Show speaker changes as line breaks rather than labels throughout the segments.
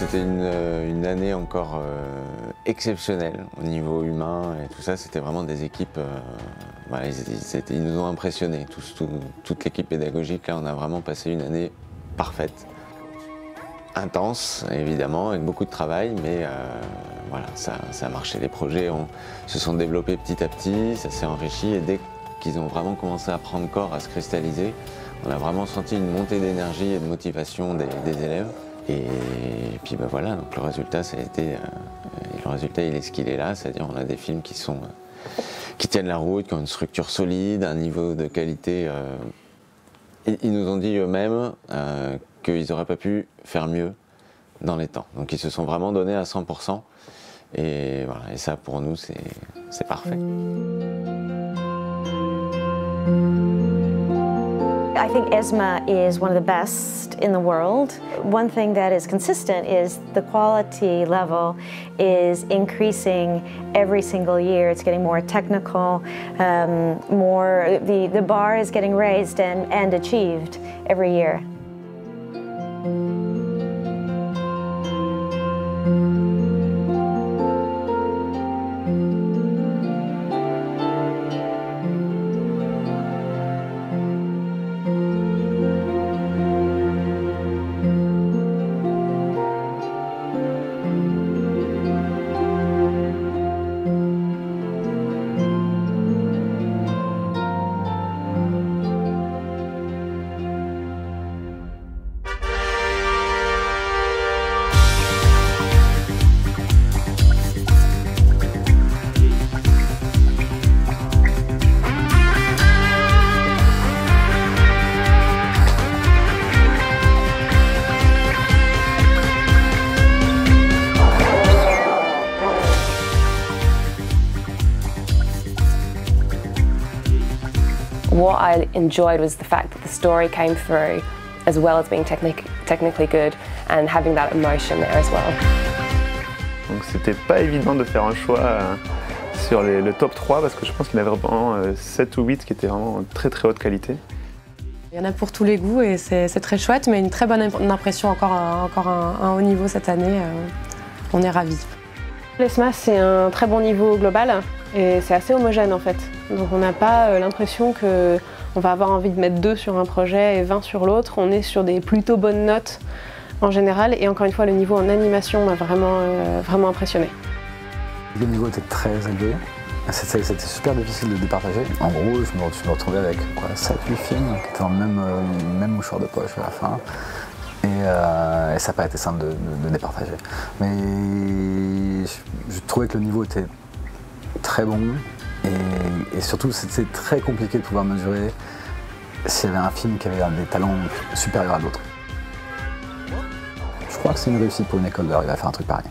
c'était une année encore exceptionnelle au niveau humain et tout ça. C'était vraiment des équipes, voilà, ils nous ont impressionnés, toute l'équipe pédagogique. Là, on a vraiment passé une année parfaite. Intense, évidemment, avec beaucoup de travail, mais voilà, ça a marché. Les projets se sont développés petit à petit, ça s'est enrichi et dès qu'ils ont vraiment commencé à prendre corps, à se cristalliser, on a vraiment senti une montée d'énergie et de motivation des élèves. Et puis ben voilà, donc le résultat, il est ce qu'il est là, c'est-à-dire on a des films qui tiennent la route, qui ont une structure solide, un niveau de qualité. Ils nous ont dit eux-mêmes qu'ils n'auraient pas pu faire mieux dans les temps. Donc ils se sont vraiment donnés à 100%. Et voilà, et ça pour nous, c'est parfait.
I think ESMA is one of the best in the world. One thing that is consistent is the quality level is increasing every single year. It's getting more technical, the bar is getting raised and achieved every year.
What I enjoyed was the fact that the story came through as well as being technically good and having that emotion there as well.
Donc c'était pas évident de faire un choix sur le top 3 parce que je pense qu'il y en avait vraiment 7 ou 8 qui étaient vraiment très haute qualité.
Il y en a pour tous les goûts et c'est très chouette, mais une très bonne impression, encore un haut niveau cette année. On est ravis.
L'ESMA, c'est un très bon niveau global et c'est assez homogène en fait. Donc on n'a pas l'impression qu'on va avoir envie de mettre 2 sur un projet et 20 sur l'autre. On est sur des plutôt bonnes notes en général et encore une fois le niveau en animation m'a vraiment impressionné.
Le niveau était très élevé. C'était super difficile de départager. En gros, je me retrouvais avec 7-8 films qui étaient dans le même mouchoir de poche à la fin. Et ça n'a pas été simple de départager. Mais je trouvais que le niveau était très bon et surtout c'était très compliqué de pouvoir mesurer s'il y avait un film qui avait des talents supérieurs à d'autres. Je crois que c'est une réussite pour une école d'arriver à faire un truc pareil.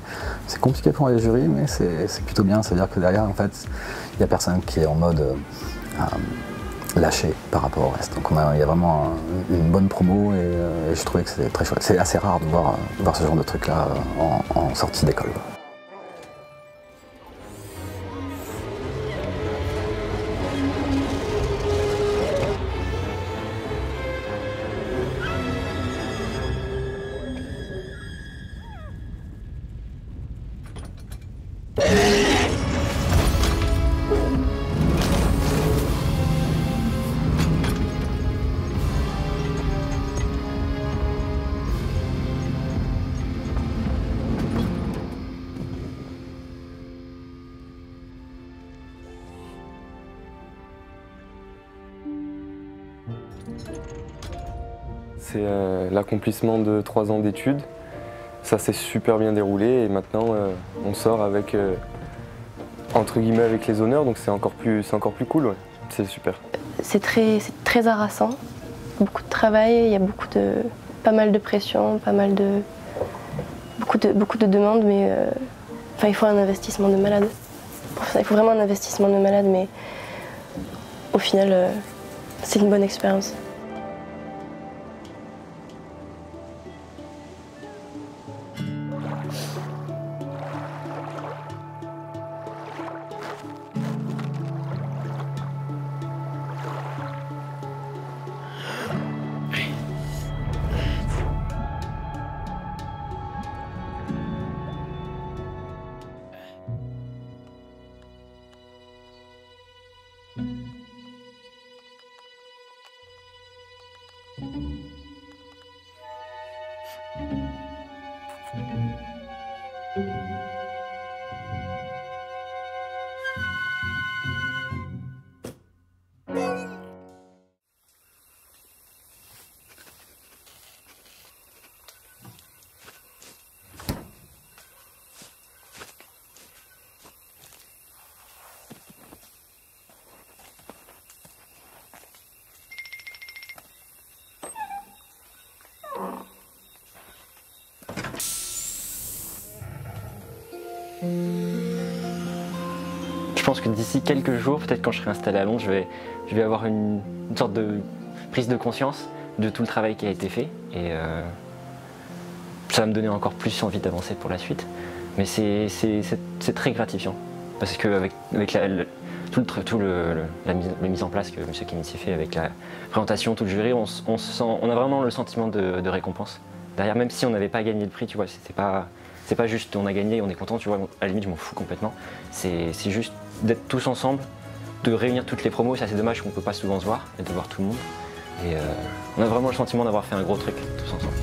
C'est compliqué pour les jurys, mais c'est plutôt bien. C'est-à-dire que derrière, en fait, il n'y a personne qui est en mode lâché par rapport au reste. Donc il y a vraiment une bonne promo et je trouvais que c'était très chouette. C'est assez rare de voir ce genre de truc-là en sortie d'école.
C'est l'accomplissement de 3 ans d'études. Ça s'est super bien déroulé et maintenant on sort avec, entre guillemets, avec les honneurs, donc c'est encore plus cool, ouais. C'est super.
C'est très harassant, beaucoup de travail, il y a pas mal de pression, beaucoup de demandes, mais il faut un investissement de malade. Pour ça, il faut vraiment un investissement de malade, mais au final, c'est une bonne expérience.
pense que d'ici quelques jours, peut-être quand je serai installé à Londres, je vais avoir une sorte de prise de conscience de tout le travail qui a été fait. Et ça va me donner encore plus envie d'avancer pour la suite. Mais c'est très gratifiant. Parce qu'avec la mise en place que M. Kennedy fait avec la présentation, tout le jury, on a vraiment le sentiment de récompense. Derrière, même si on n'avait pas gagné le prix, tu vois, c'est pas juste on a gagné, on est content, tu vois, à la limite je m'en fous complètement. C'est juste d'être tous ensemble, de réunir toutes les promos, ça c'est dommage qu'on ne peut pas souvent se voir et de voir tout le monde. Et on a vraiment le sentiment d'avoir fait un gros truc tous ensemble.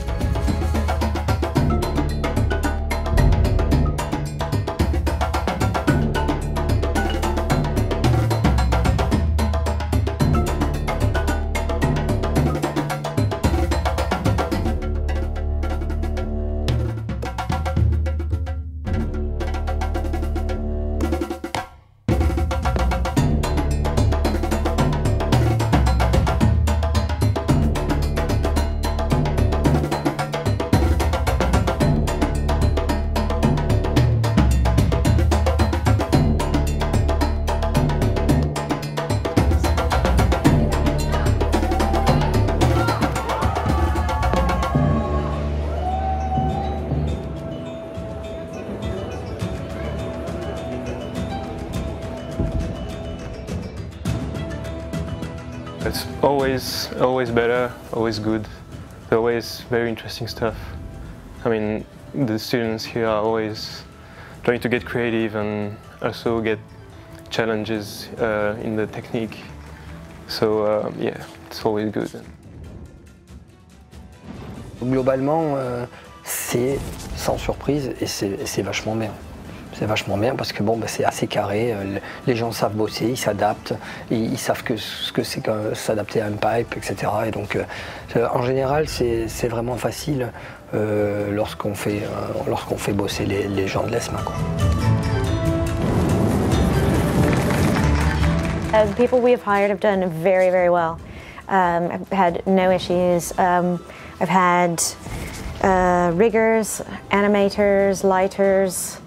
It's always better, always good, always very interesting stuff. I mean, the students here are always trying to get creative and also get challenges in the technique. So yeah, it's always good.
Globalement, c'est sans surprise et c'est vachement bien. C'est vachement bien parce que bon, c'est assez carré, les gens savent bosser, ils s'adaptent, ils savent ce que c'est que s'adapter à un pipe, etc. Et donc en général c'est vraiment facile lorsqu'on fait bosser les gens de l'ESMA.
The people we have hired have done very, very well. I've had no issues. I've had riggers, animators, lighters.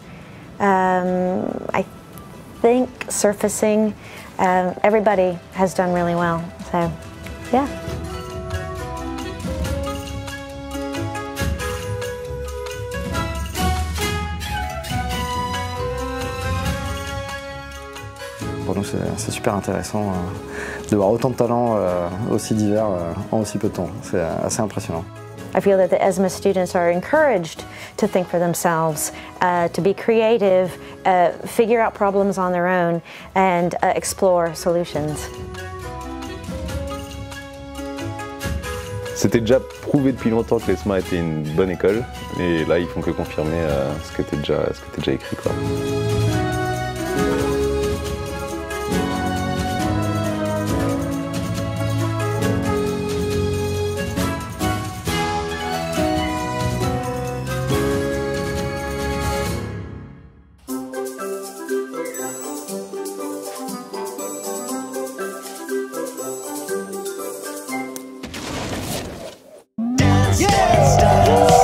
I think surfacing, everybody has done really well, so yeah.
Pour nous, c'est super intéressant de voir autant de talents aussi divers en aussi peu de temps. C'est assez impressionnant.
I feel that the ESMA students are encouraged to think for themselves, to be creative, figure out problems on their own, and explore solutions.
C'était déjà prouvé depuis longtemps que l'ESMA était une bonne école, et là ils font que confirmer ce qui était déjà écrit, quoi.
Dance, dance, dance.